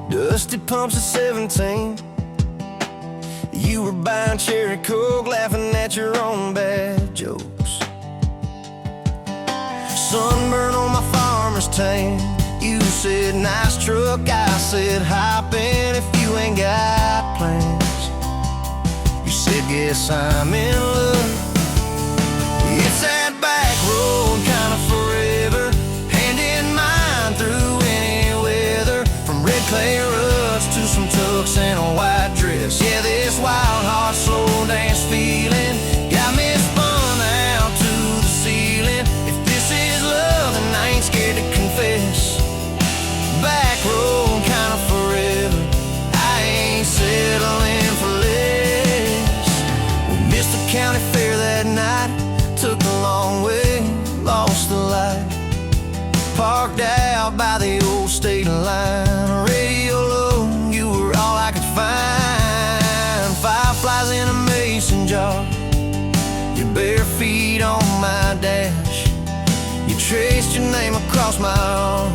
Dusty pumps at 17. You were buying cherry coke, laughing at your own bad jokes. Sunburn on my farmer's tan. You said nice truck, I said hop in if you ain't got plans. You said guess I'm in love. It's that back road kind of forever, hand in mind through any weather. From red clay ruts to some tucks and a white dress. Yeah, this wild heart slow dance feeling got me spun out to the ceiling. If this is love, then I ain't scared to confess. Back road kind of forever, I ain't settling for less. We missed the county fair that night, took the long way, lost the light. Parked out by the old state line, radio low, you were all I could find. Fireflies in a mason jar, your bare feet on my dash. You traced your name across my arm,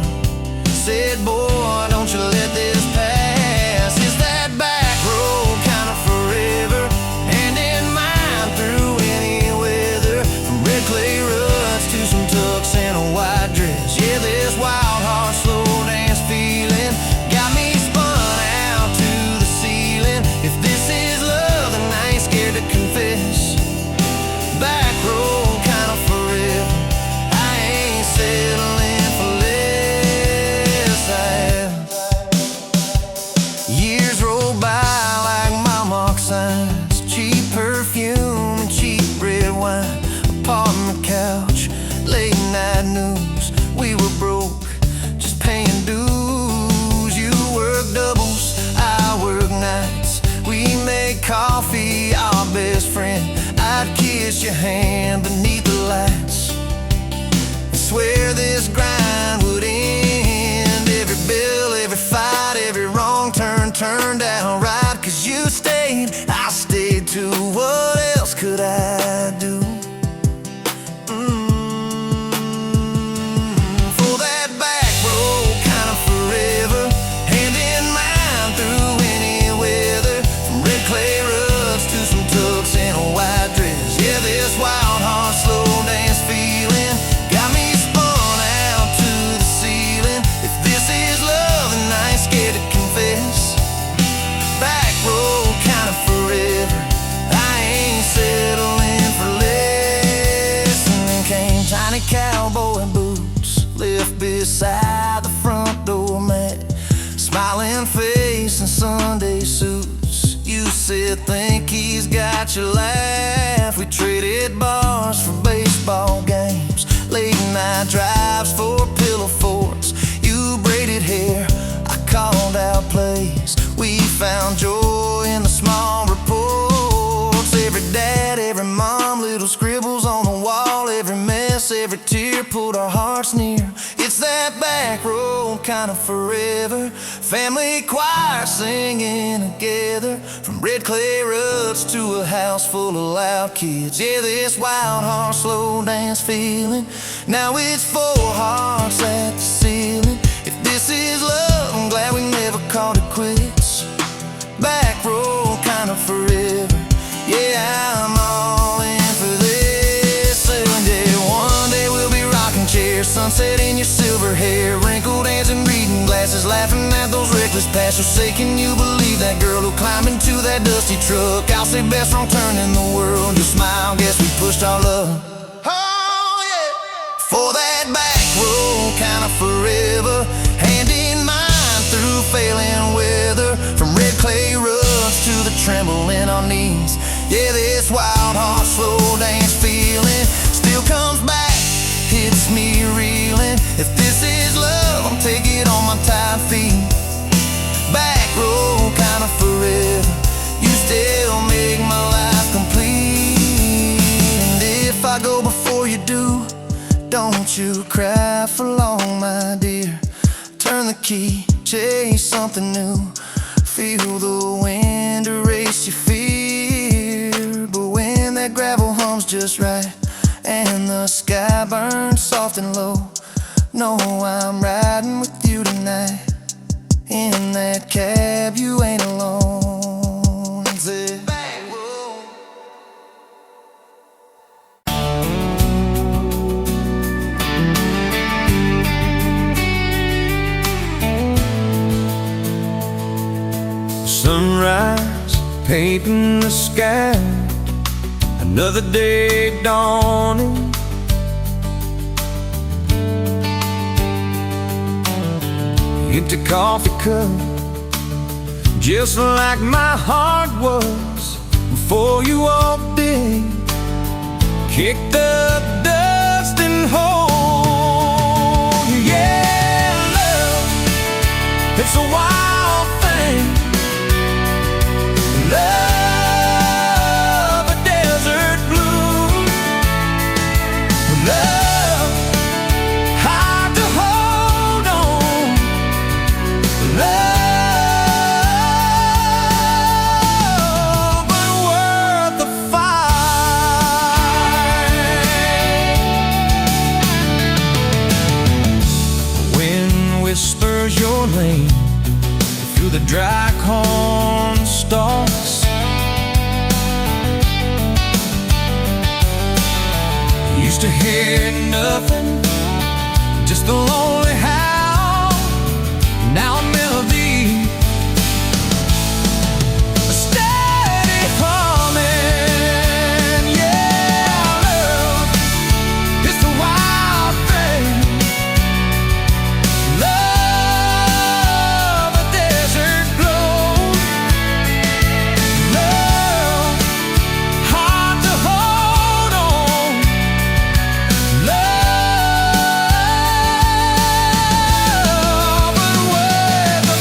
said, boy, don't you let this pass. Is that back road kind of forever, hand in mind through any weather. From red clay ruts to some tucks and a white dress. Yeah, this wild heart slow dance feeling got me spun out to the ceiling. If this is love, then I ain't scared to confess. Back road kind of forever, I ain't settling for less. Years roll by like mile mark signs, cheap perfume and cheap red wine. Apart on the couch, late night news. We were broke, just paying dues. You work doubles, I work nights. We made coffee our best friend. I'd kiss your hand beneath the lights, swear this grind would end. Every bill, every fight, every wrong turn turned out right. Cause you stayed, I stayed too. What else could I do? For that back road kind of forever, hand in mind through any weather. From red clay ruts to some tucks and a white dress. Yeah, this wild heart slow dance feeling got me spun out to the ceiling. If this is love, then I ain't scared to confess. Back road kind of forever, I ain't settling for less. And then came tiny cowboy boots, left beside the front door mat. Smiling face and Sunday suits. You said think he's got your laugh. We traded bars for baseball games, late night drives for pillow forts. You braided hair, I called out plays. We found joy in the small reports. Every dad, every mom, little scribbles on the wall. Every mess, every tear pulled our hearts near. It's that back road kind of forever, family choir singing together. From red clay ruts to a house full of loud kids. Yeah, this wild heart slow dance feeling, now it's four hearts at the ceiling. If this is love, I'm glad we never called it quits. Back road kind of forever, yeah, I'm all in for this. And yeah, one day we'll be rocking chairs, sunset in your silver hair, wrinkled hands and reading glasses, laughing at those reckless past. So say, can you believe that girl who climbed into that dusty truck? I'll say best wrong turn in the world. You smile, guess we pushed our love. Oh yeah, for that back road kind of forever, hand in mind through failing weather. From red clay ruts to the tremble in our knees. Yeah, this wild heart slow dance feeling still comes back, hits me reeling. If this is love, I'll take it on my tired feet. Back road kind of forever, you still make my life complete. And if I go before you do, don't you cry for long, my dear. Turn the key, chase something new. Feel the wind erase your fear. But when that gravel hums just right and the sky burns soft and low, know I'm riding with you tonight in that that cab, you ain't alone. And said, Backroom. Sunrise, painting the sky, another day dawning. Empty coffee cup, just like my heart was before you walked in. Kicked up dust and hold. Yeah, love, it's a wild thing. Love, a desert blue. Love, hard to hold on. Love, but worth the fight. Wind whispers your name through the dry corn stalks. Used to hear nothing, just the lonely howl. Now a melody, a steady humming. Yeah, love, it's the wild thing. Love, a desert glow. Love, hard to hold on. Love, but worth the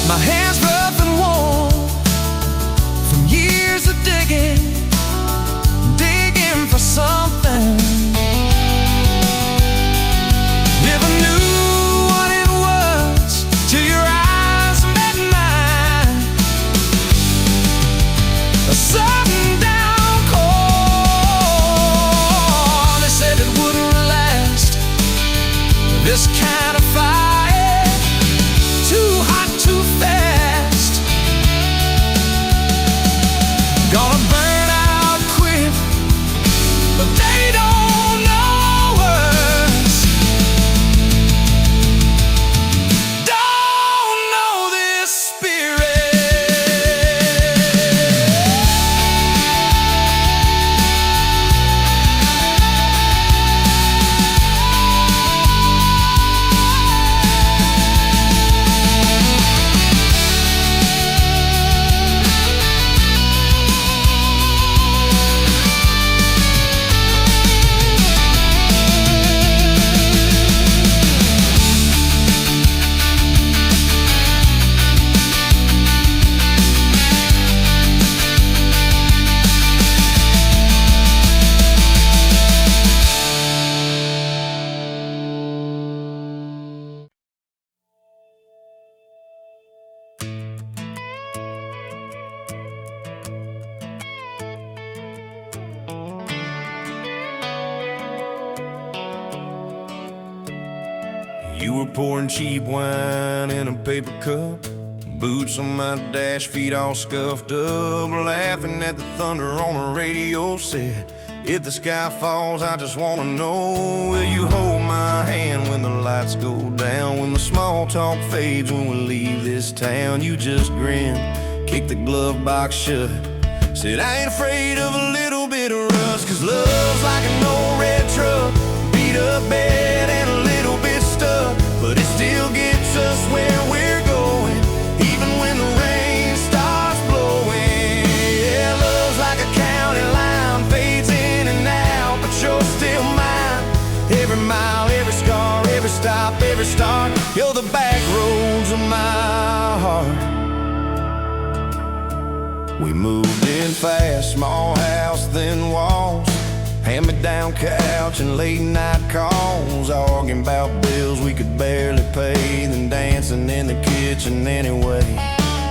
My hands rough and warm from years of digging for something. Never knew what it was till your eyes met mine. A sudden downpour, they said it wouldn't last. This kind of fire, too hot, too fast. Gonna burn out quick, but they don't know us. Don't know this spirit. You were pouring cheap wine in a paper cup, boots on my dash, feet all scuffed up, laughing at the thunder on the radio. Said, if the sky falls, I just wanna know, will you hold my hand when the lights go down, when the small talk fades, when we leave this town? You just grinned, kicked the glove box shut, said, I ain't afraid of a little bit of rust, 'cause love's like an old red truck, beat up bed and a little bit stuck, but it still gets us where we're going, even when the rain starts blowing. Yeah, love's like a county line, fades in and out, but you're still mine. Every mile, every scar, every stop, every start, you're the back roads of my heart. We moved in fast, small house, thin walls, hand-me-down couch and late-night calls, arguing about bills we could barely pay, then dancing in the kitchen anyway.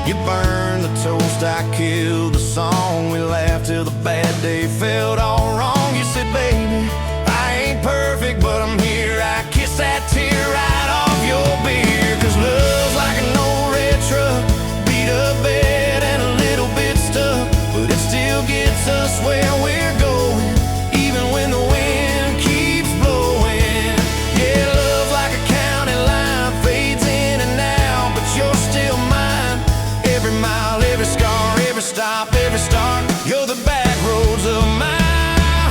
You burned the toast, I killed the song. We laughed till the bad day felt all wrong. You said, baby, I ain't perfect, but I'm here. I kissed that tear right off your beer. Cause love's like an old red truck, beat up bed and a little bit stuck, but it still gets us where we're going, even when the wind keeps blowing. Yeah, love's like a county line, fades in and out, but you're still mine. Every mile, every scar, every stop, every start, you're the back roads of my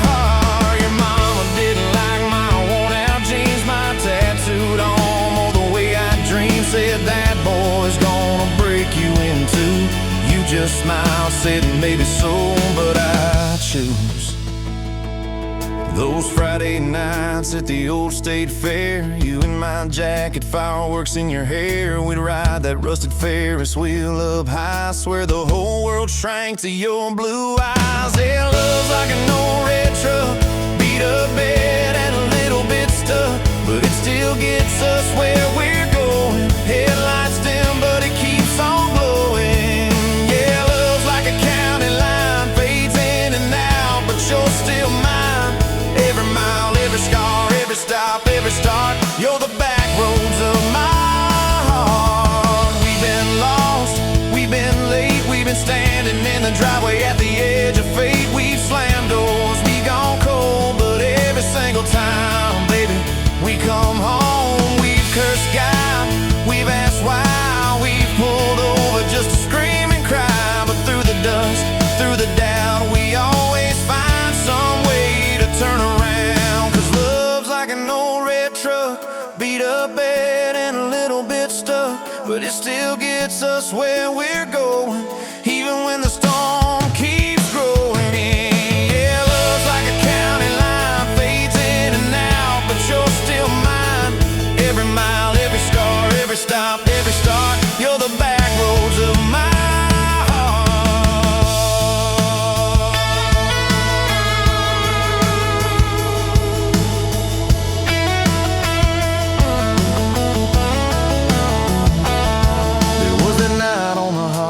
heart. Your mama didn't like my worn-out jeans, my tattooed arm, or the way I dream. Said that boy's gonna break you in two. You just smiled, said maybe so, but I choose those Friday nights at the old state fair. You in my jacket, fireworks in your hair. We'd ride that rusted Ferris wheel up high. Swear the whole world shrank to your blue eyes. Yeah, love's like an old red truck, beat up bed and a little bit stuck, but it still gets us where we're going. Headlights dim, but it keeps on blowing. Yeah, love's like a county line, fades in and out, but you're still mine. Every mile, every scar, every stop, every start, you're the back roads of my heart. We've been lost, we've been late, we've been standing in the driveway at the edge of fate. We've slammed doors, we gone cold, but every single time, baby, we come home. We've cursed God, we've asked why, we've pulled over just to scream and cry, but through the dust, through the doubt, we always find some way to turn around. Cause love's like an old red truck, beat up bed and a little bit stuck, but it still gets us where we're going, even when the storm keeps growing. Yeah, love's like a county line, fades in and out, but you're still mine. Every mile, every scar, every stop, every start, you're the back roads of my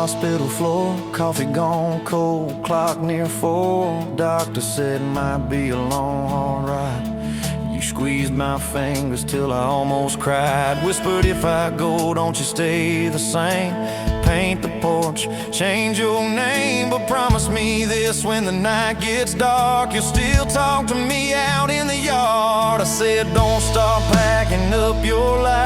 hospital floor, coffee gone cold, clock near 4. Doctor said it might be a long, hard ride. You squeezed my fingers till I almost cried. Whispered, if I go, don't you stay the same. Paint the porch, change your name, but promise me this, when the night gets dark, you'll still talk to me out in the yard. I said, don't stop packing up your life.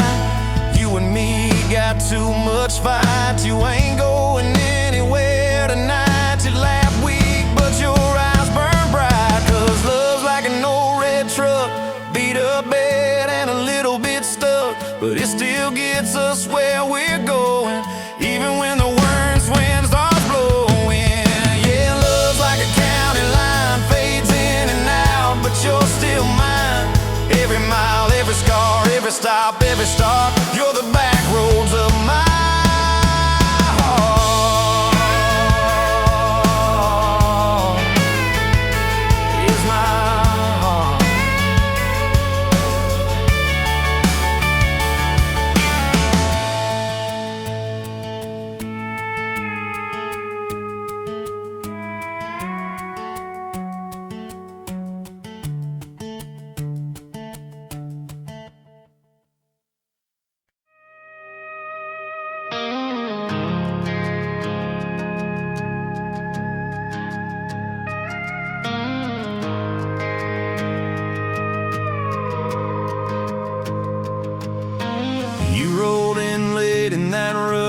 You and me got too much fight. You ain't going anywhere tonight. You laugh weak, but your eyes burn bright. Cause love's like an old red truck, beat up bed and a little bit stuck, but it still gets us where we're going, even when the worst wind starts blowing. Yeah, love's like a county line, fades in and out, but you're still mine. Every mile, every scar, every stop, every start, you're the back roads of my heart. Is my heart.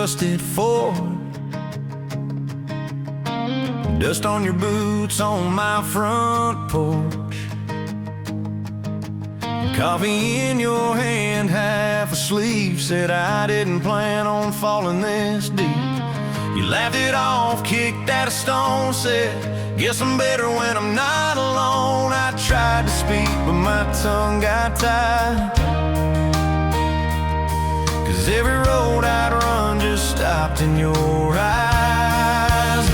Rusted Ford, dust on your boots on my front porch, coffee in your hand, half asleep. Said I didn't plan on falling this deep. You laughed it off, kicked at a stone, said, guess I'm better when I'm not alone. I tried to speak, but my tongue got tied, cause every road I'd run just stopped in your eyes.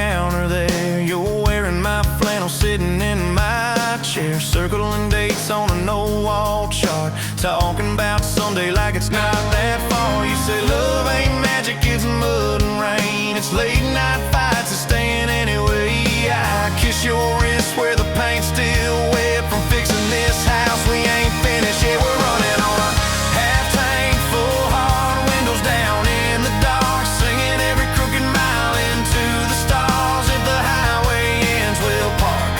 counter there. You're wearing my flannel, sitting in my chair, circling dates on a no-wall chart, talking about Sunday like it's not that far. You say love ain't magic, it's mud and rain, it's late night fights and staying anyway. I kiss your wrist where the paint's still wet from fixing this house. We ain't finished yet. We're running on a half tank full, hard windows down in the dark, singing every crooked mile into the stars. If the highway ends, we'll park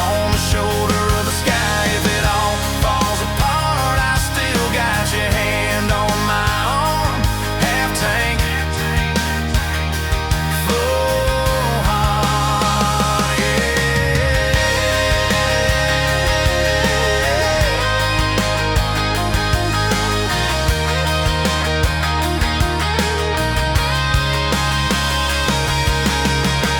on the shoulder of the sky. If it all falls apart, I still got your hand on my arm. Half tank full heart, yeah.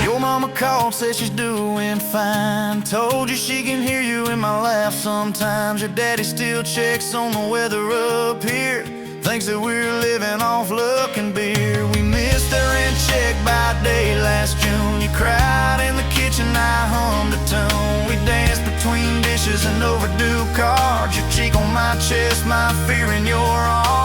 Your mama called, said she's doing fine. Told you she can hear you in my laugh sometimes. Your daddy still checks on the weather up here, thinks that we're living off luck and beer. We missed the rent check by day last June. You cried in the kitchen, I hummed a tune. We danced between dishes and overdue cards. Your cheek on my chest, my fear in your arms.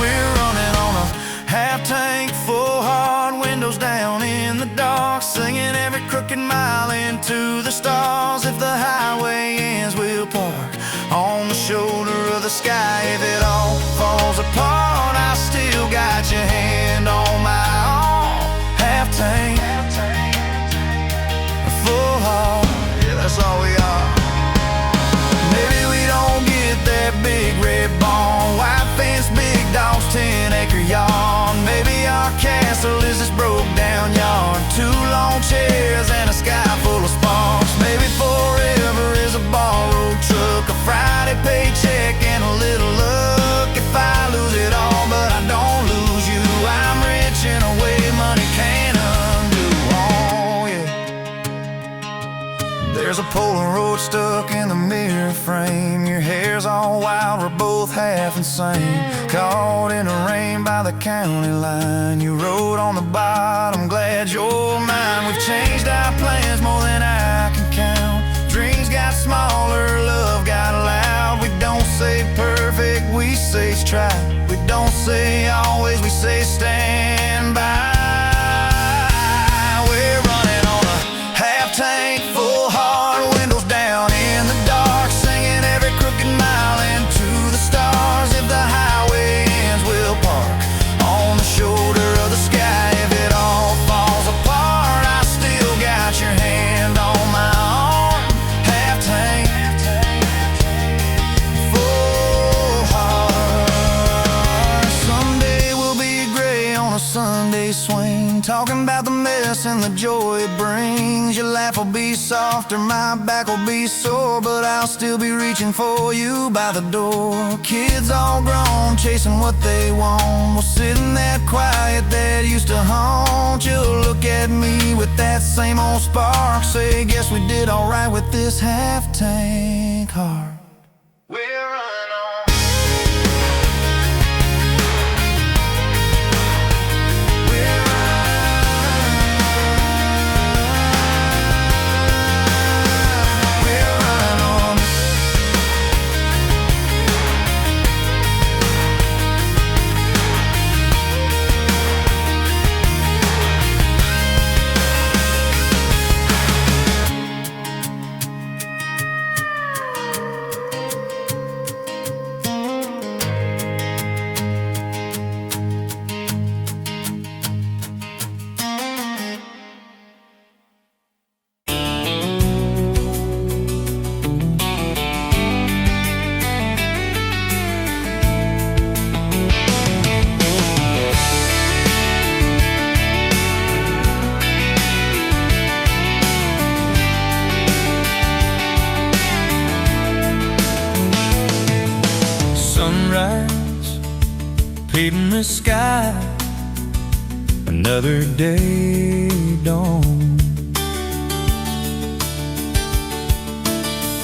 We're running on a half tank full, hard windows down in the dark, singing every crooked mile into the stars. If the highway ends, we'll park on the shoulder of the sky. If it all falls apart, I still got your hand on my arm. Half tank full heart, yeah, that's all we are. Maybe we don't get that big red barn, white fence, big dogs, 10-acre yard. Maybe our castle is this broke down yard, 2 long chairs and a sky full of sparks. Maybe forever is a borrowed truck, a Friday paycheck and a little luck. If I lose it all but I don't lose you, I'm rich in a way money can't undo. Oh yeah. There's a Polaroid stuck in the mirror frame. Your hair's all wild, we're both half insane. Caught in the rain by the county line. You wrote on the bottom, glad you're mine. We've changed our plans more than I can count. Dreams got smaller, love got loud. We don't say perfect, we say try. We don't say always, we say stand by. We're running on a half tank full, hard windows down in the dark, singing every crooked mile into the stars. If the highway ends, we'll park on the shoulder of the sky. If it all falls apart, I still got your hand on my arm. Half tank full heart. Someday we'll be gray on a Sunday swing, talking about the mess and the joy it brings. Your laugh will be softer, my back will be sore, but I'll still be reaching for you by the door. Kids all grown, chasing what they want. We'll sit in that quiet that used to haunt. You'll look at me with that same old spark, say, guess we did alright with this half tank heart. We're running on. We're running on. Sunrise, painting the sky, another day dawn.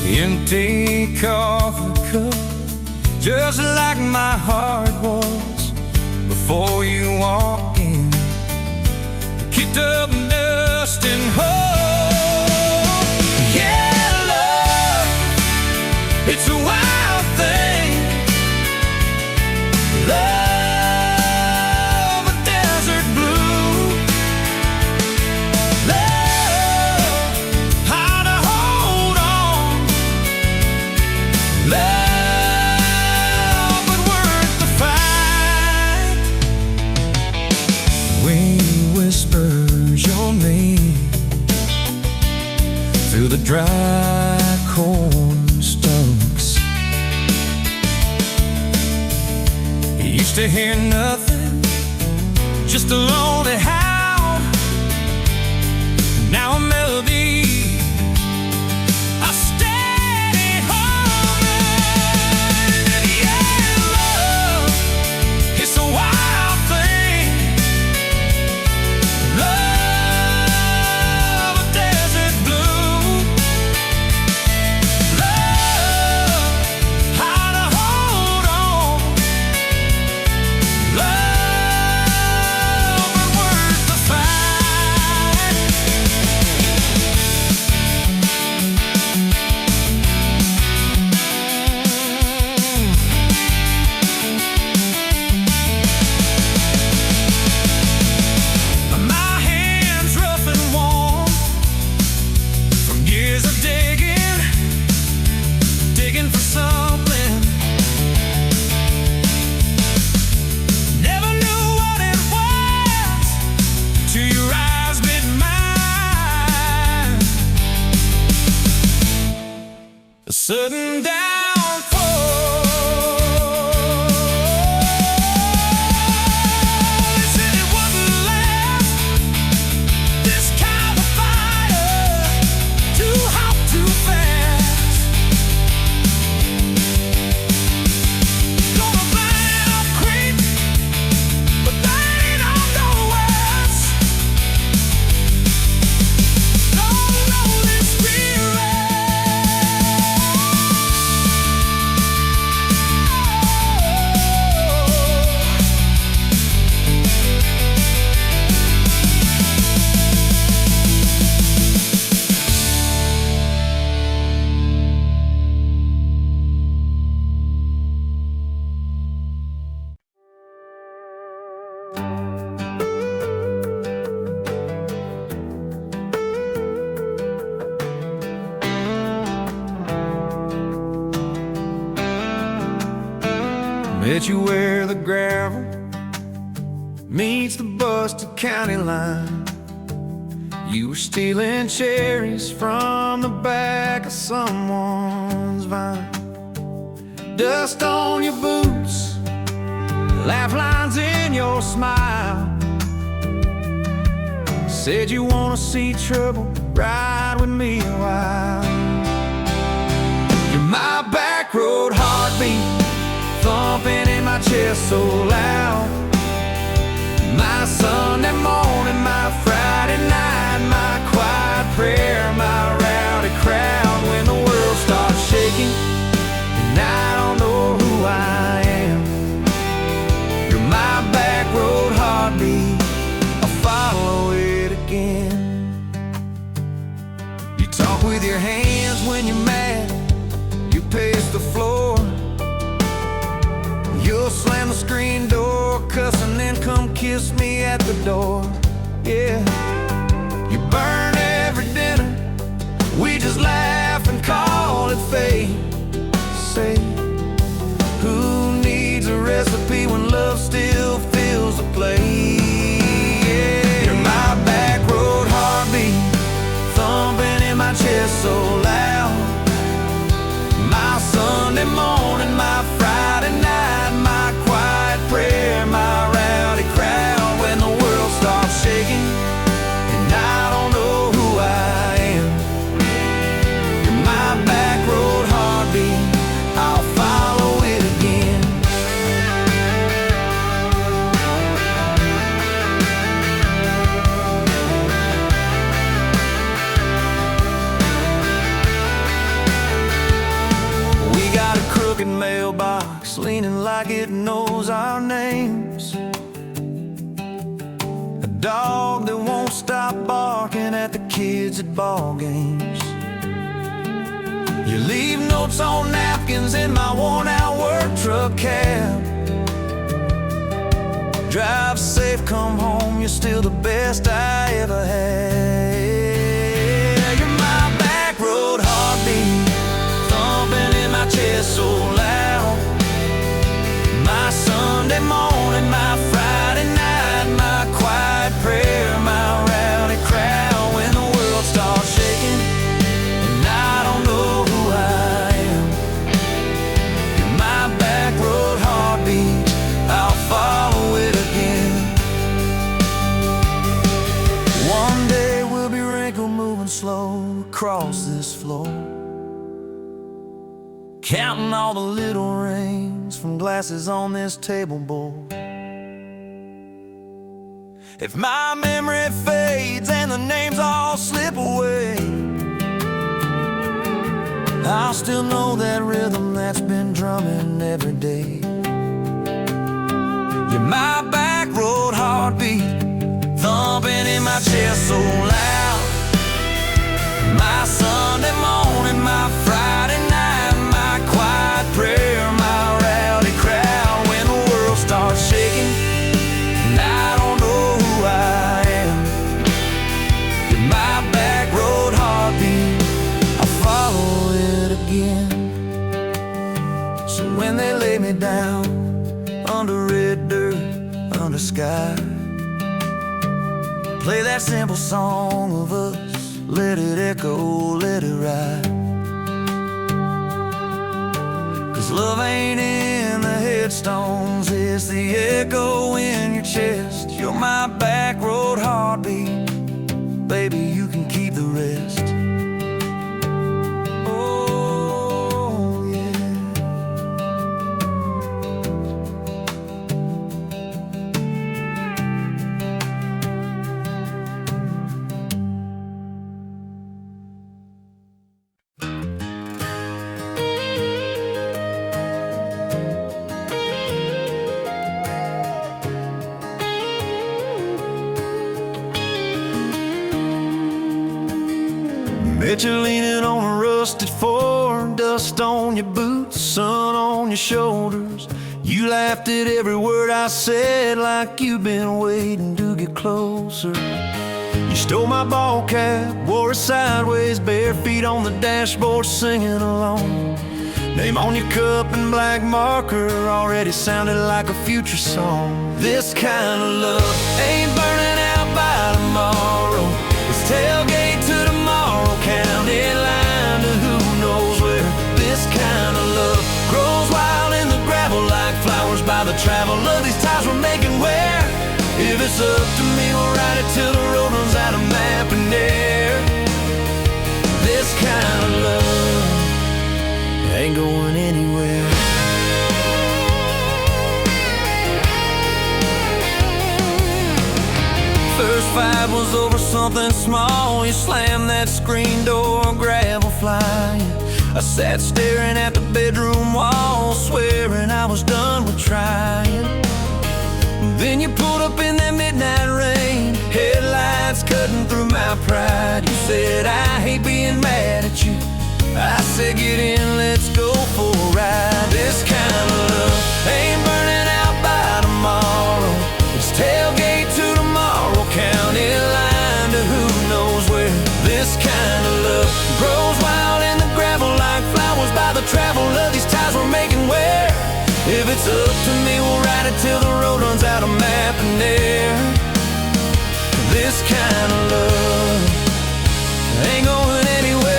Empty coffee cup, just like my heart was before you walked in. up dust and hope. Yeah, love, it's a wild thing. Love, a desert blue. Love, how to hold on. Love, but worth the fight. Wind whispers your name through the dry corn stalks. You used to hear nothing, just a lonely howl. Now a melody, a steady humming. Yeah, love, it's a wild thing. Love, a desert blue. Love, how to hold on. Love, but worth the fight. My hands rough and warm from years of digging for something. Never knew what it was till your eyes met mine. A sudden downfall. They said it wouldn't last. This kind of fire, too hot, too fast. Gonna burn up quick, but they don't know us. Don't know this spirit. Met you where the gravel meets the busted county line. You were stealing cherries from the back of someone's vine. Dust on your boots, laugh lines in your smile. Said you wanna see trouble, ride with me a while. You're my back road heartbeat, thumping in my chest so loud. My Sunday morning, my Friday night, my quiet prayer, my rowdy crowd. When the world starts shaking and I don't know who I am, you're my back road heartbeat, I'll follow it again. You talk with your hands when you're mad, you pace the floor. You'll slam the screen door, cuss, and then come kiss me at the door. Yeah, you burn every dinner, we just laugh and call it fate. Say, who needs a recipe when love still fills the plate? Yeah, you're my back road heartbeat, thumping in my chest so loud. My Sunday morning, my Friday night, my quiet prayer, my rowdy crowd. When the world starts shaking and I don't know who I am, you're my back road heartbeat, I'll follow it again. We got a crooked mailbox leaning like it knows our names. A dog that won't stop barking at the kids at ball games. You leave notes on napkins in my worn-out work truck cab. Drive safe, come home, you're still the best I ever had. You're my back road heartbeat, thumping in my chest so loud. My Sunday morning, my Friday night, my quiet prayer, my rowdy crowd. When the world starts shaking and I don't know who I am, you're my back road heartbeat, I'll follow it again. One day we'll be wrinkled, moving slow across this floor, counting all the little rings from glasses on this table board. If my memory fades and the names all slip away, I'll still know that rhythm that's been drumming every day. You're my back road heartbeat, thumping in my chest so loud. My Sunday morning, my Friday night, my quiet prayer, my rowdy crowd. When the world starts shaking and I don't know who I am, you're my back road heartbeat, I'll follow it again. So when they lay me down under red dirt, under sky, play that simple song of us, let it echo, let it ride. 'Cause love ain't in the headstones, it's the echo in your chest. You're my back road heartbeat, baby, you can keep the rest. Oh yeah. Bet you're leaning on a rusted Ford, dust on your boots, sun on your shoulders. You laughed at every word I said like you've been waiting to get closer. You stole my ball cap, wore it sideways, bare feet on the dashboard singing along. Name on your cup in black marker already sounded like a future song. This kind of love ain't burning out by tomorrow. It's tailgate to tomorrow, county line to who knows where. This kind of love grows wild in the gravel like flowers by the travel of these ties we're making where. If it's up to me, we'll ride it till the road runs out of map and air. This kind of love ain't going anywhere. First fight was over something small. You slammed that screen door, gravel flying. I sat staring at the bedroom wall, swearing I was done with trying. Then you pulled up in that midnight rain, headlights cutting through my pride. You said, I hate being mad at you. I said, get in, let's go for a ride. This kind of love ain't burning out by tomorrow. It's tailgate to tomorrow, county line to who knows where. This kind of love grows wild in the gravel like flowers by the travel of these ties we're making where. If it's up to me, we'll ride it till the road runs out of map and air. This kind of love ain't going anywhere.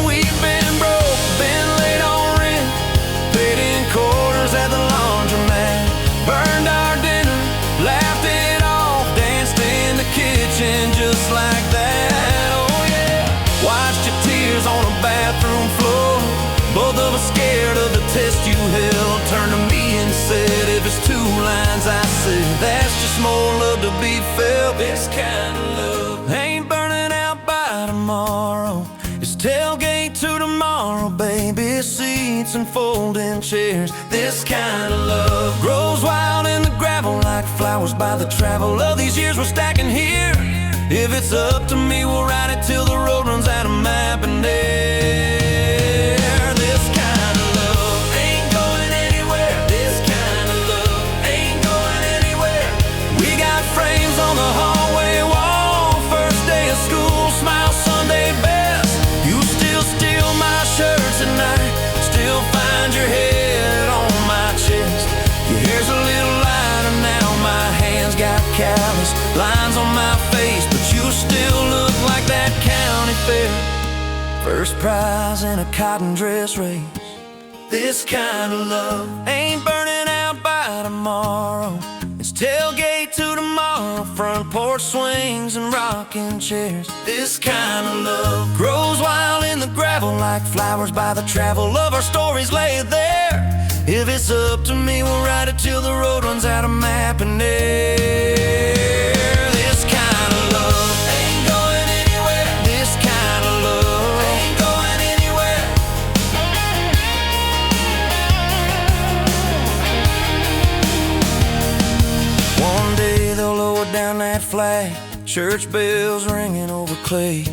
We've been broke, been late on rent, paid in quarters at the laundromat, burned our dinner, laughed it off, danced in the kitchen just like that. Oh yeah, watched your tears on a bathroom floor. Both of us scared of the test you held. Turned to me and said, if it's two lines I said, that's just more love to be felt. This kind of love ain't burning out by tomorrow. It's tailgate to tomorrow, baby, seats and folding chairs. This kind of love grows wild in the gravel gravel like flowers by the travel of these years we're stacking here. If it's up to me, we'll ride it till the road runs out of map and air. This kind of love ain't going anywhere. This kind of love ain't going anywhere. We got frames on the hallway wall. First day of school, smile Sunday best. You still steal my shirts at night. Still find your head on my chest. Your hair's a little lighter now. My hands got callous lines on my face, but you still look like that county fair. First prize in a cotton dress race. This kind of love ain't burning out by tomorrow. It's tailgate to tomorrow, front porch swings and rocking chairs. This kind of love grows wild in the gravel like flowers by the travel of our stories laid there. If it's up to me, we'll ride it till the road runs out of map and air. This kind of love ain't going anywhere. This kind of love ain't going anywhere. One day they'll lower down that flag, church bells ringing over clay.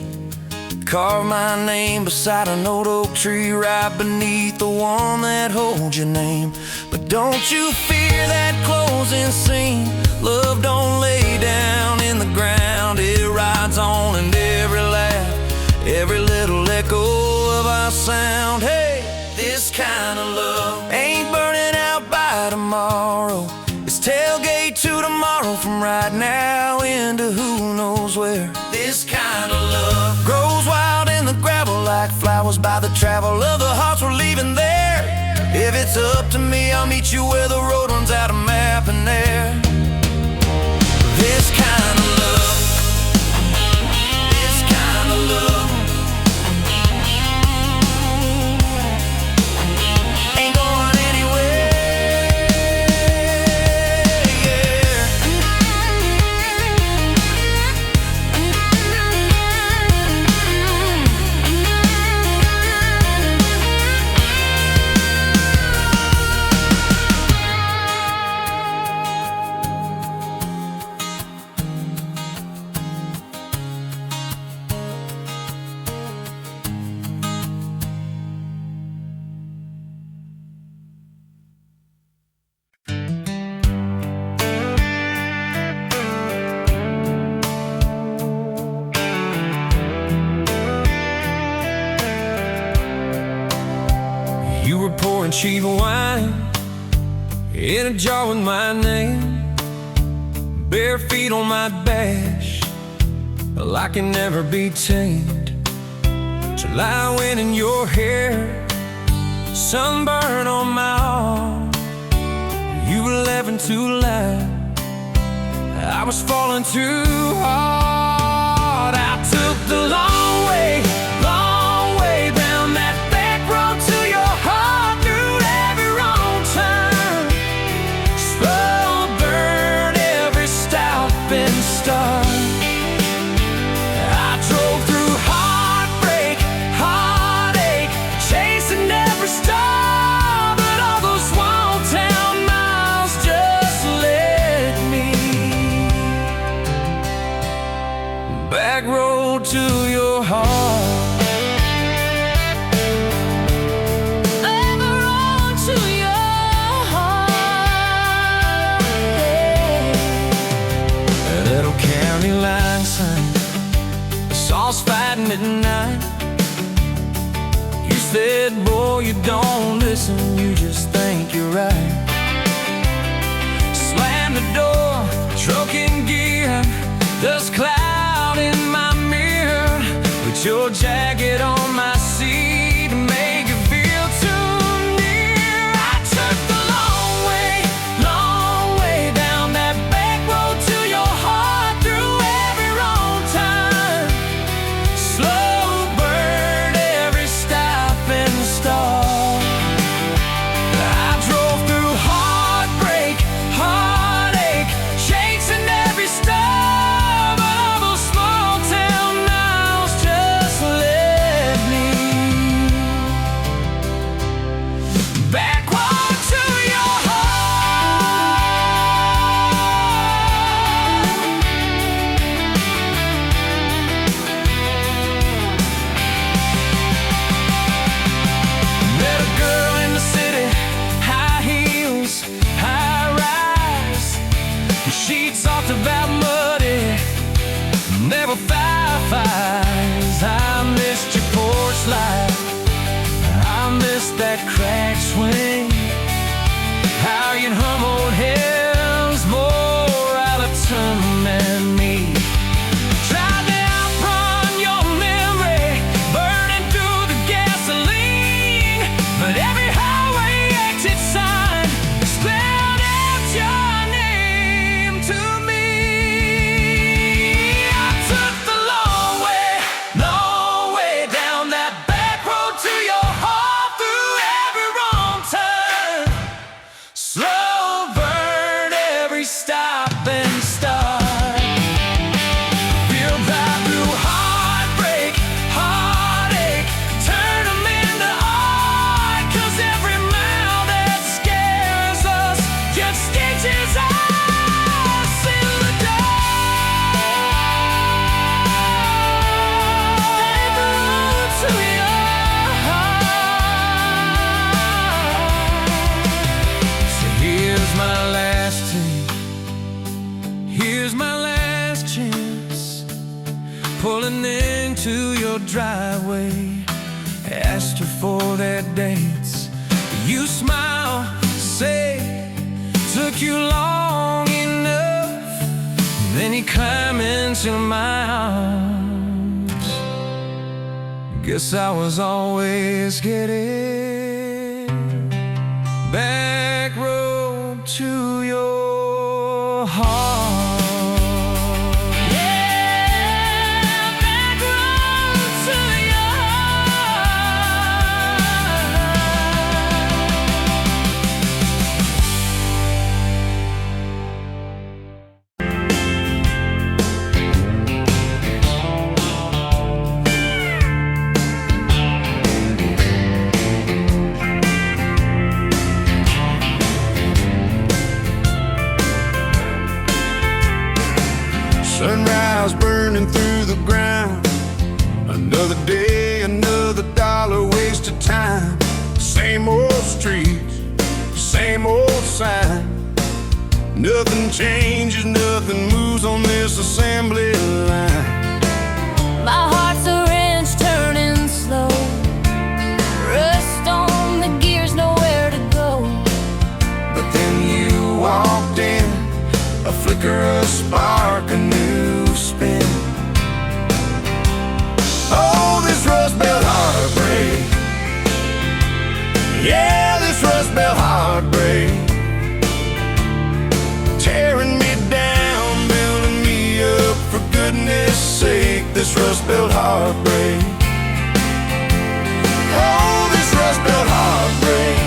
Carve my name beside an old oak tree right beneath the one that holds your name. But don't you fear that closing scene. Love don't lay down in the ground. It rides on in every laugh, every little echo of our sound. Hey, this kind of love ain't burning out by tomorrow. It's tailgate to tomorrow, from right now into who knows where. This kind of love grows wild in the gravel like flowers by the travel of the hearts we're leaving there. If it's up to me, I'll meet you where the road runs out of map and air. This kind of love, this kind of love ain't going anywhere. Cheap wine in a jar with my name, bare feet on my dash, well, I can never be tamed. July wind in your hair, sunburn on my arm. You were laughing too loud, I was falling too hard. I took the long way down that back road to your heart. Backroad to your heart. Backroad to your heart. That little county line sign, the sauce fighting at night. You said, boy, you don't listen, you just think you're right. Slam the door, truck in gear, dust cloud in my mirror. Put your jacket on my seat to make it feel too near. I took the long way down that back road to your heart, through every wrong time, slow burn every stop and start. I drove through heartbreak, heartache, chasing every star, but for Fireflies. I missed your porch light, I missed that cracked swing, how you'd hum old hymns more out of tune than me. Tried to outrun your memory, burning through the gasoline, but every highway exit sign spelled out your name to me. I took the long way down that back road to your heart, through every wrong turn, slow burn every stop and start. Feel that through heartbreak, heartache, turn them into art, 'cause every mile that scares us just stitches us in the dark. Back road to your heart. So here's my last take, here's my last chance, pulling into your driveway. Asked her for that dance, you smile, say, took you long enough. Then you climb into my arms. Guess I was always getting back road to your heart. Yeah, back road to your Sunrise burning through the ground. Another day, another dollar wasted time. Same old streets, same old sign. Nothing changes, nothing moves on this assembly line. My heart's a wrench turning slow, rust on the gears, nowhere to go. But then you walked in, a flicker, a spark, a new spin. Oh, this Rust Belt heartbreak. Yeah, this Rust Belt heartbreak. Tearing me down, building me up, for goodness sake, this Rust Belt heartbreak. Oh, this Rust Belt heartbreak.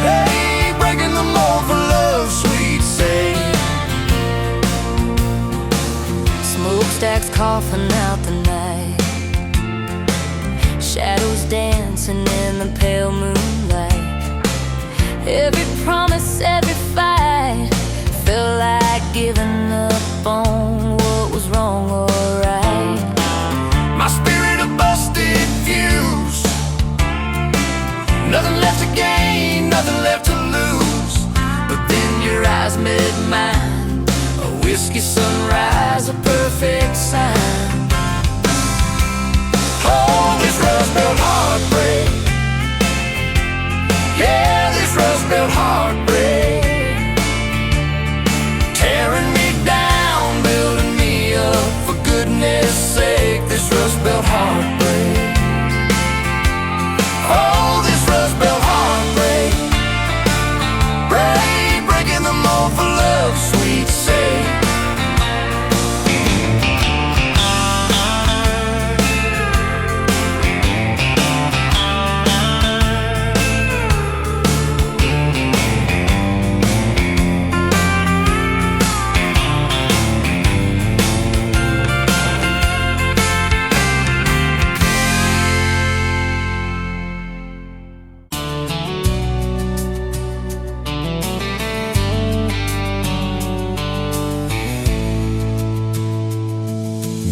Hey, breaking the mold for love's sweet sake. Smokestacks coughing out the night, shadows dancing in the pale moonlight. Every promise, every fight felt like giving up on what was wrong or right. My spirit a busted fuse, nothing left to gain, nothing left to lose. But then your eyes met mine, a whiskey sunrise, a perfect sign. Oh, this Rust Belt heartbreak. Yeah, this Rust Belt heartbreak. Tearing me down, building me up, for goodness sake, this Rust Belt heartbreak. Oh, this Rust Belt heartbreak. Breaking the mold for love's sweet sake.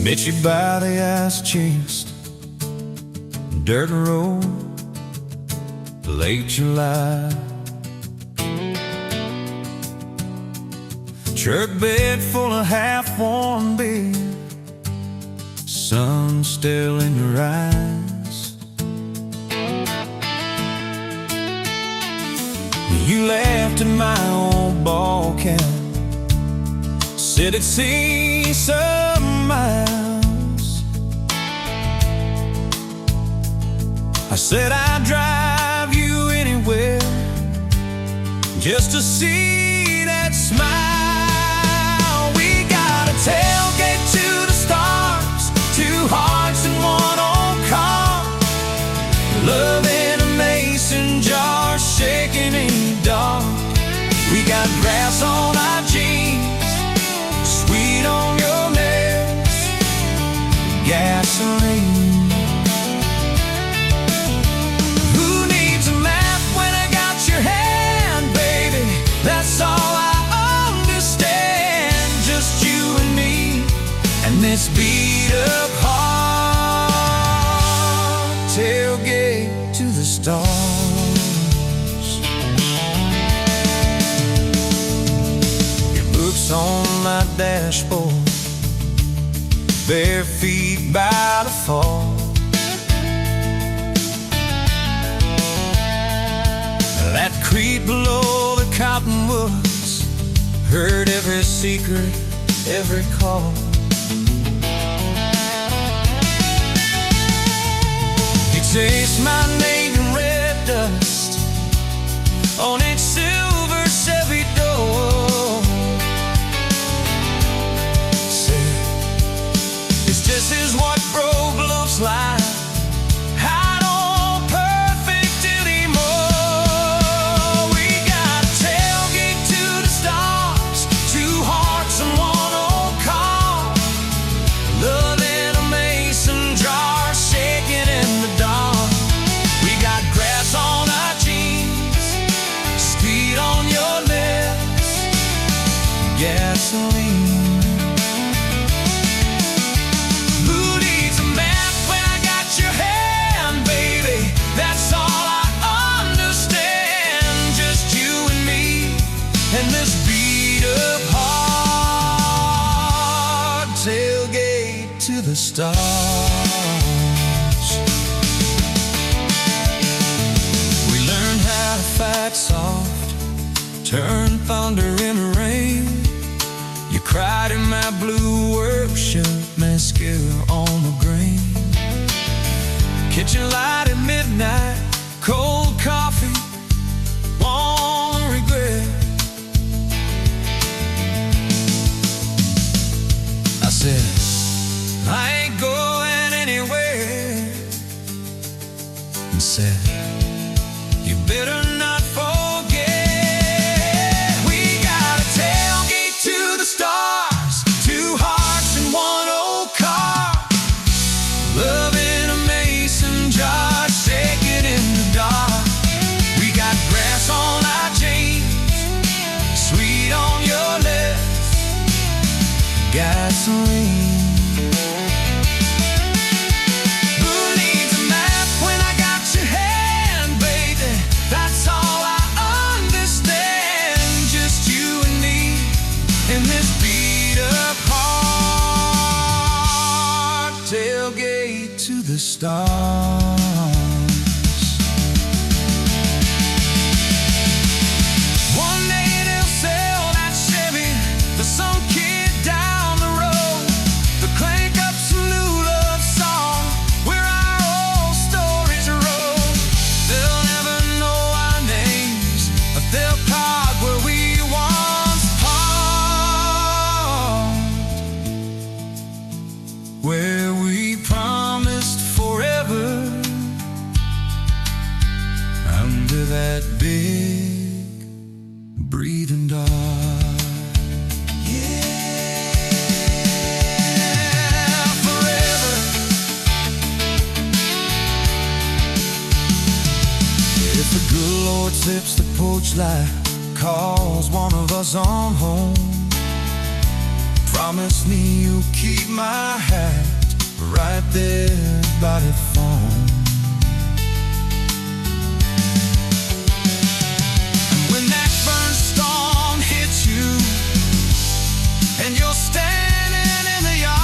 Met you by the ice chest, dirt road, late July. Truck bed full of half-worn beer, sun still in your eyes. You left in my old ball cap, said it'd see some miles. I said I'd drive you anywhere just to see that smile. We got a tailgate to the stars, 2 hearts in 1 old car, love in a mason jar, shaking in the dark. We got grass on our jeans, sweet on your lips, gasoline. Who needs a map when I got your hand, baby? That's all I understand. Just you and me, and this beat up heart, tailgate to the stars. On my dashboard, bare feet by the fall. That creek below the cottonwoods, heard every secret, every call. He chased my name in red dust on its silver Chevy door. This is what broke looks like. I don't perfect anymore. We got a tailgate to the stars, 2 hearts in 1 old car, love in a mason jar, shaking in the dark. We got grass on our jeans, speed on your lips, gasoline. That's all I understand. Just you and me, and this beat up heart, tailgate to the stars. We learned how to fight soft, turn thunder into rain. You cried in my blue work shirt, mascara on the grain. Kitchen light at midnight, cold coffee, won't regret. I said, I ain't going anywhere. And said, you better not forget. We got a tailgate to the stars, 2 hearts in 1 old car, love in a mason jar, shaking in the dark. We got grass on our jeans, sweet on your lips, gasoline. Who needs a map when I got your hand, baby? That's all I understand. Just you and me, in this beat up heart, tailgate to the stars. One day they'll sell that Chevy to some kid down the road, to crank up some new love song where our old stories roll. They'll never know our names, but they'll park where we once parked, where we promised forever under that big breathing dog. Yeah, forever. If the good Lord sips the porch light, calls one of us on home, promise me you'll keep my hat right there by the phone. And when that burn storm hits you, and you're standing in the yard,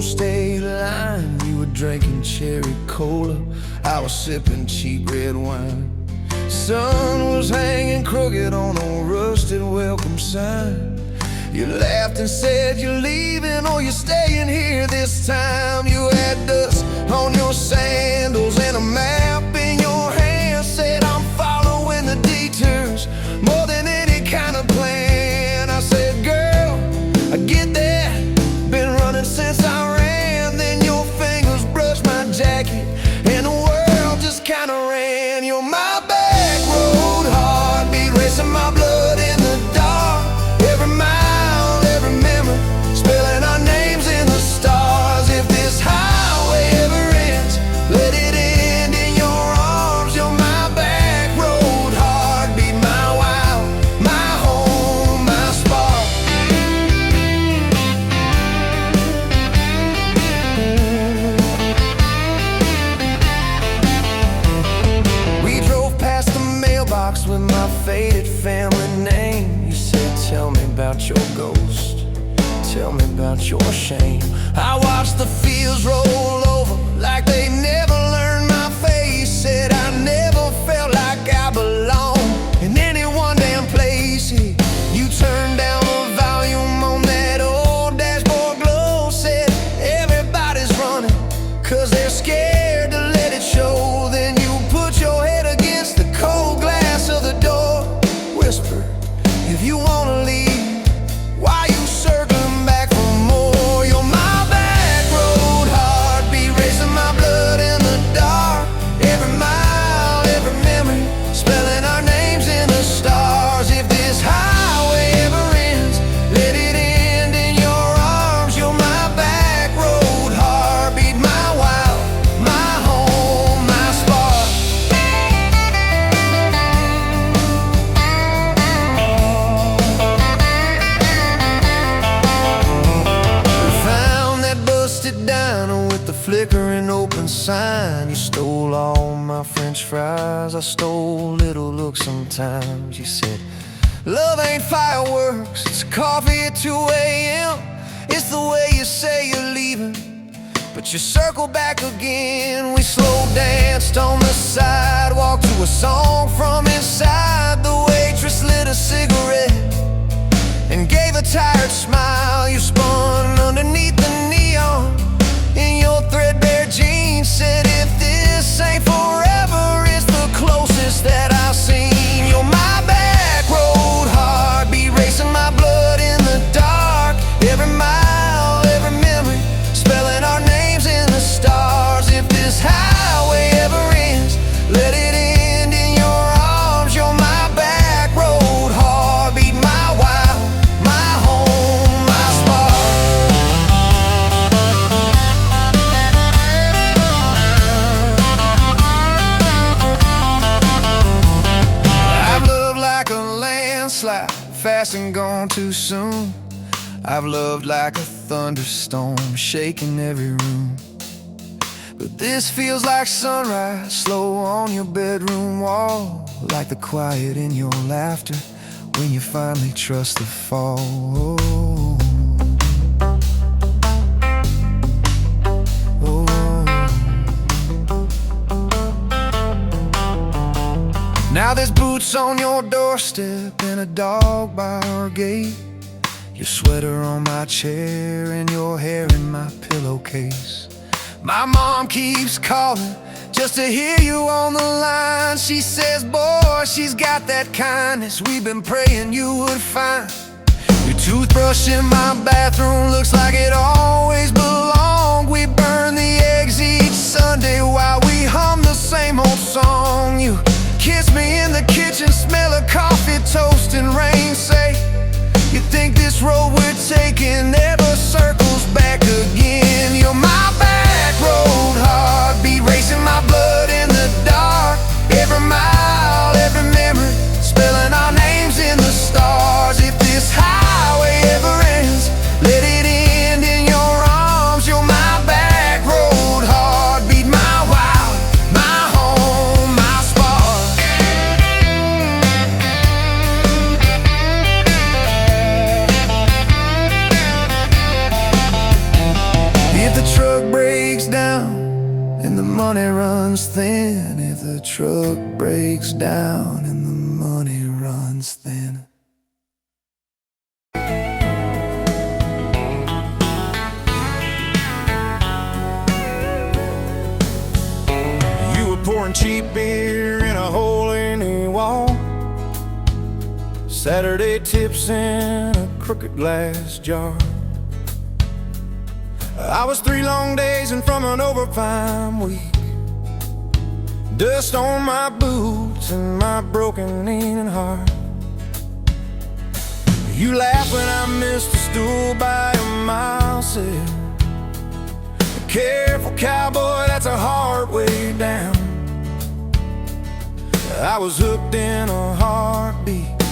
state line. We were drinking cherry cola, I was sipping cheap red wine. Sun was hanging crooked on a rusted welcome sign. You laughed and said you're leaving or you're staying here this time. You had dust on your sandals and a map in your hand. Said I'm following the detours more than any kind of plan. I said, girl, I get that, been running since I ran. Then your fingers brushed my jacket and the world just kinda ran. You're my back road heartbeat, racing my blood in the dark. Every mile, every memory, spelling our names in the stars. If this highway ever ends, let it end in your arms. You're my back road heartbeat, my wow, my home, my spark. We drove past the mailbox with my faded family name. You said, tell me about your ghost, tell me about your shame. I watched the fields roll over like they never learned my face. Said I never felt like I belonged in any one damn place. You turned down the volume on that old dashboard glow. Said everybody's running 'cause they're scared to let it show. Then you put your head against the cold glass of the door, whisper, if you wanna leave, why you circling back for more? You're my back road heartbeat, racing my blood in the dark. Every mile, every memory, spelling our names in the stars. If this highway ever ends, let it end in your arms. You're my back road heartbeat, my wow, my home, my spark. Found that busted diner with the flickering open sign. You stole all my French fries, I stole little looks sometimes. You said, love ain't fireworks, it's coffee at 2 a.m. It's the way you say you're leaving, but you circle back again. We slow danced on the sidewalk to a song from inside. The waitress lit a cigarette and gave a tired smile. You spun underneath the neon in your threadbare jeans. Said if this ain't forever, it's the closest that I've seen. You're my back road heartbeat, racing my blood in the dark. Every mile, every memory, spelling our names in the stars. If this highway ever ends, let it end in your arms. You're my back road heartbeat, my wow, my home, my spark. I've loved like a landslide, fast and gone too soon. I've loved like a thunderstorm, shaking every room. But this feels like sunrise, slow on your bedroom wall. Like the quiet in your laughter when you finally trust the fall. Now there's boots on your doorstep and a dog by our gate. Your sweater on my chair and your hair in my pillowcase. My mom keeps calling just to hear you on the line. She says, boy, she's got that kindness we've been praying you would find. Your toothbrush in my bathroom looks like it always belonged. We burn the eggs each Sunday while we hum the same old song. You kiss me in the kitchen, smell of coffee, toast and rain. Say, you think this road we're taking never circles back again. You're my back road heartbeat, racing my blood in the dark. Every mile, every memory, spelling our names in the stars. If this highway ever ends, let it end in your arms. You're my back road heartbeat, my wow, my home, my spark. the truck breaks down and the money runs thin, if the truck breaks down and the money runs thin. You were pouring cheap beer in a hole in the wall, Saturday tips in a crooked glass jar. I was 3 long days and from an overtime week, dust on my boots and my broken knee and heart. You laughed when I missed a stool by a mile, said, "Careful, cowboy, that's a hard way down." I was hooked in a heartbeat,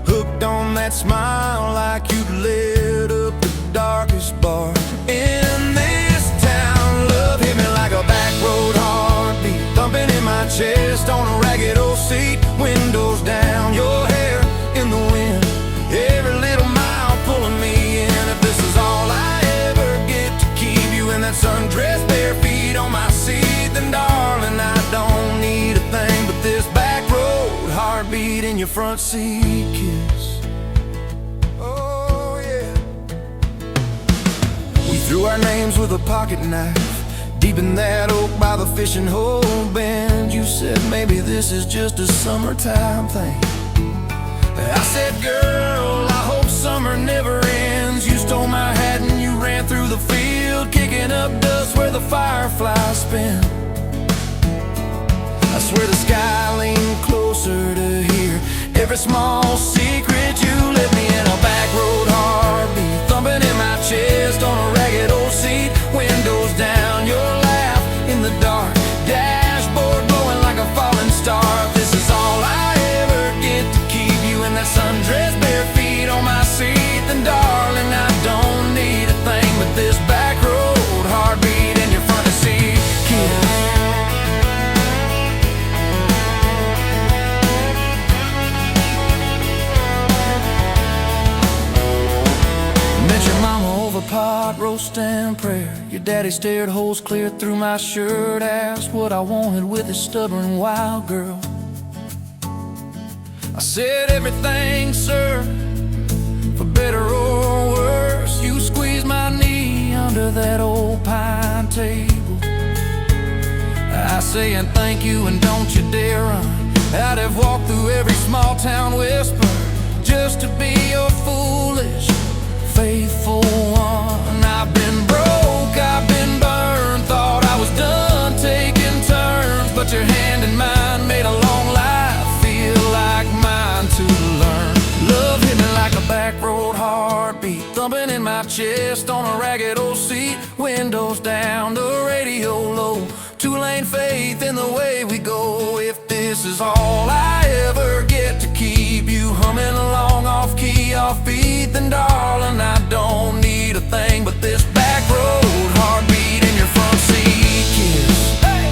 hooked on that smile like you'd lit up the darkest bar in this town. Love hit me like a back road heartbeat, thumping in my chest on a ragged old seat. Windows down, your hair in the wind, every little mile pulling me in. If this is all I ever get to keep you in that sundress, bare feet on my seat, then darling, I don't need a thing but this back road heartbeat in your front seat kiss. Oh yeah. We threw our names with a pocket knife deep in that oak by the fishing hole bend. You said maybe this is just a summertime thing. I said, girl, I hope summer never ends. You stole my hat and you ran through the field, kicking up dust where the fireflies spin. I swear the sky leaned closer to hear every small secret you let me in. A back road heartbeat thumping in my chest on a ragged old seat. Windows down, your laugh in the dark, dashboard glowing like a falling star. If this is all I ever get to keep you in that sundress, bare feet on my seat, then darling, I don't need a thing but this back road heartbeat in your front seat kiss. Pot roasting prayer, your daddy stared holes clear through my shirt, asked what I wanted with his stubborn wild girl. I said everything, sir, for better or worse. You squeezed my knee under that old pine table. I say and thank you and don't you dare run. I'd have walked through every small town whisper just to be your foolish faithful one. I've been broke, I've been burned, thought I was done taking turns, but your hand in mine made a long life feel like mine to learn. Love hit me like a back road heartbeat, thumping in my chest on a ragged old seat. Windows down, the radio low, 2-lane faith in the way we go. If this is all I ever get to keep you humming along off key, off beat, then darling, I don't need a thing but this back road heartbeat in your front seat kiss. Hey!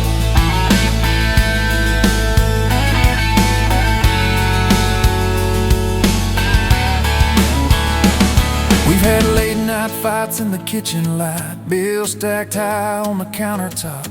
We've had late night fights in the kitchen light, bills stacked high on the countertop,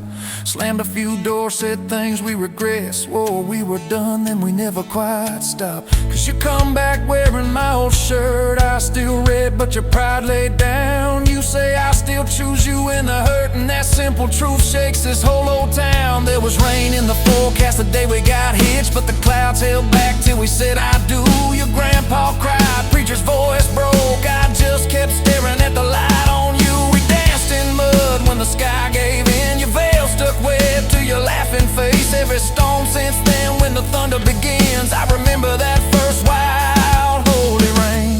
slammed a few doors, said things we regret, swore we were done, then we never quite stopped. Cause you come back wearing my old shirt, I still red but your pride laid down. You say I still choose you in the hurt, and that simple truth shakes this whole old town. There was rain in the forecast the day we got hitched, but the clouds held back till we said I do. Your grandpa cried, preacher's voice broke, I just kept staring at the light on you. We danced in mud when the sky gave in, your veil stuck wet to your laughing face. Every storm since then when the thunder begins, I remember that first wild holy rain.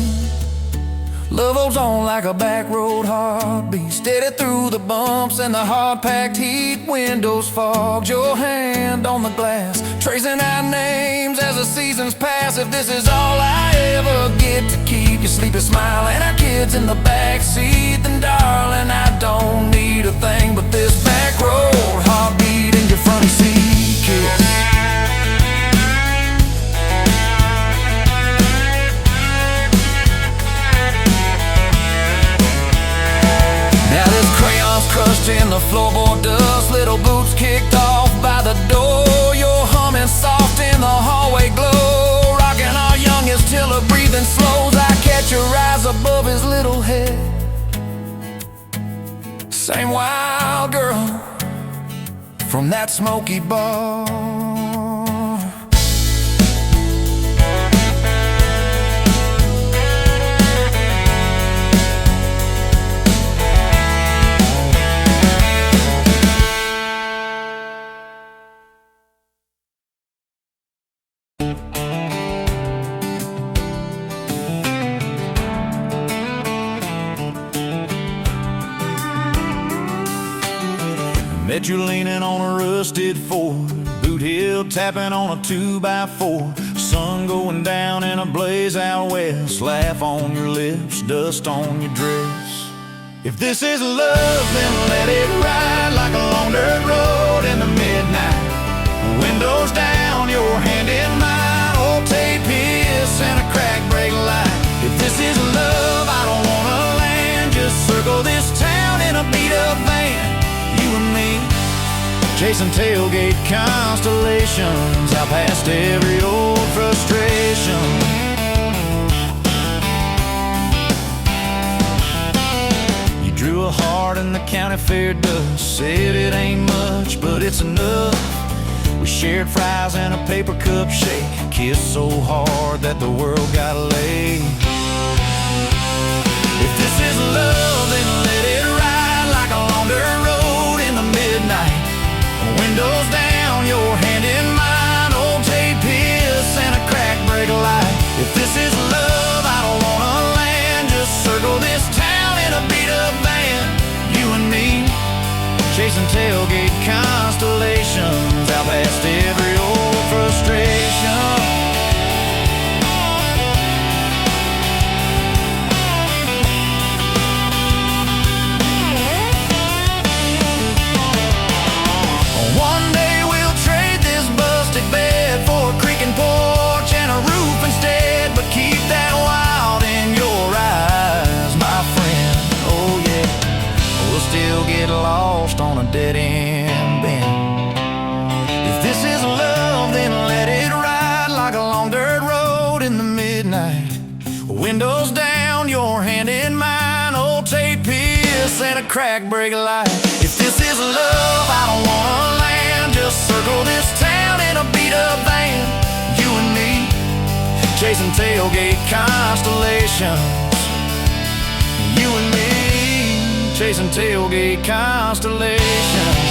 Love holds on like a back road heartbeat, steady through the bumps and the hard-packed heat. Windows fogged, your hand on the glass, tracing our names as the seasons pass. If this is all I ever get to keep you sleepy smile and our kids in the backseat, then darling, I don't need a thing but this back road heartbeat in your front seat kiss. Now this crayon's crushed the floorboard dust, little boots kicked off by the door. You're humming soft in the hallway glow, rocking our youngest till her breathing slows. I catch your eyes above his little head. Same wild girl from that smoky bar. Met you leaning on a rusted Ford, boot heel tapping on a 2x4. Sun going down in a blaze out west, laugh on your lips, dust on your dress. If this is love, then let it ride like a long dirt road in the midnight. Windows down, your hand in mine, old tape hiss and a crack brake light. If this is love, I don't wanna land, just circle this town in a beat-up van. You and me, chasing tailgate constellations, out past every old frustration. You drew a heart in the county fair dust, said it ain't much, but it's enough. We shared fries and a paper cup shake, kissed so hard that the world got laid. If this is love, then let it ride like a long dirt road in the midnight. Windows down, your hand in mine, old tape hiss and a crack brake light. If this is love, I don't wanna land, just circle this town in a beat-up van. You and me, chasing tailgate constellations, out past every old frustration. Lost on a dead-end bend. If this is love, then let it ride like a long dirt road in the midnight. Windows down, your hand in mine, old tape hiss and a crack brake light. If this is love, I don't wanna land, just circle this town in a beat-up van. You and me, chasing tailgate constellations. You and me, chasing tailgate constellations.